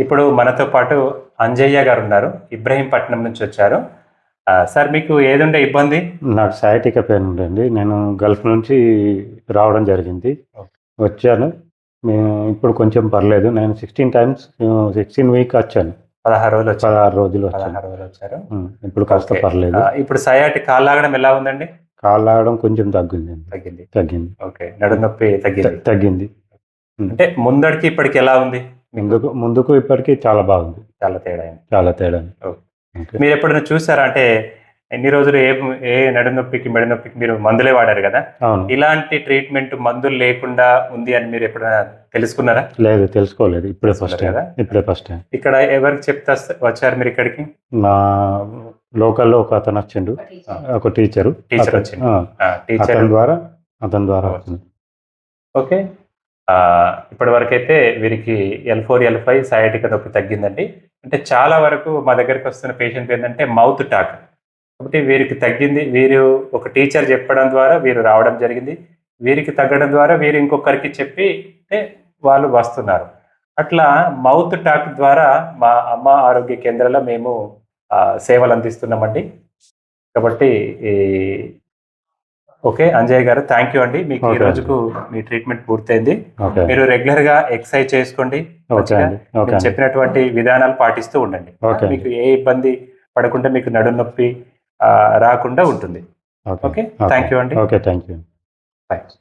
ఇప్పుడు మనతో పాటు అంజయ్య గారు ఉన్నారు. ఇబ్రహీంపట్నం నుంచి వచ్చారు. సార్ మీకు ఏదుండే ఇబ్బంది? నాకు సయాటికా పెయిన్ ఉందండి. నేను గల్ఫ్ నుంచి రావడం జరిగింది. ఓకే. వచ్చాను. ఇప్పుడు కొంచెం పర్లేదు. నేను 16 వీక్ వచ్చాను. 16 రోజులు వచ్చారు. 16 రోజులు వచ్చాను. 16 రోజులు వచ్చారు. ఇప్పుడు కాస్త ఓకే. పర్లేదు. ఇప్పుడు సయాటిక్ కాళ్ళు లాగడం ఎలా ఉందండి? కాళ్ళు లాగడం కొంచెం తగ్గిందండి. తగ్గింది. ఓకే. నడుము నొప్పి తగ్గింది. తగ్గింది. అంటే ముందడికి ఇప్పటికి ఎలా ఉంది? ముందుకు ఇప్పటికి చాలా బాగుంది. చాలా తేడా అయింది. చాలా తేడా. ఓకే. మీరు ఎప్పుడైనా చూసారా? అంటే ఎన్ని రోజులు ఏ నడుము నొప్పికి, మెడ నొప్పికి మీరు మందులే వాడారు కదా? అవును. ఇలాంటి ట్రీట్మెంట్ మందులు లేకుండా ఉంది అని మీరు ఎప్పుడైనా తెలుసుకున్నారా? లేదు, తెలుసుకోలేదు. ఇప్పుడే ఫస్ట్ టైం. ఇక్కడ ఎవరికి చెప్తా వచ్చారు మీరు ఇక్కడికి? నా లోకల్లో ఒక అతను వచ్చిండు, ఒక టీచర్ వచ్చింది. అతని ద్వారా వచ్చింది. ఓకే. ఇప్పటి వరకు అయితే వీరికి L4, L5 సయాటికా నొప్పి తగ్గిందండి. అంటే చాలా వరకు మా దగ్గరికి వస్తున్న పేషెంట్ ఏంటంటే మౌత్ టాక్, కాబట్టి వీరికి తగ్గింది. వీరు ఒక టీచర్ చెప్పడం ద్వారా వీరు రావడం జరిగింది. వీరికి తగ్గడం ద్వారా వీరు ఇంకొకరికి చెప్పి వాళ్ళు వస్తున్నారు. అట్లా మౌత్ టాక్ ద్వారా మా అమ్మ ఆరోగ్య కేంద్రంలో మేము సేవలు అందిస్తున్నామండి. కాబట్టి ఓకే అంజయ్ గారు, థ్యాంక్ యూ అండి. మీకు ఈ రోజుకు మీ ట్రీట్మెంట్ పూర్తయింది. మీరు రెగ్యులర్ గా ఎక్సర్సైజ్ చేసుకోండి. చెప్పినటువంటి విధానాలు పాటిస్తూ ఉండండి. మీకు ఏ ఇబ్బంది పడకుండా మీకు నడుము నొప్పి రాకుండా ఉంటుంది. ఓకే, థ్యాంక్ యూ అండి. Okay, thank you. థ్యాంక్స్.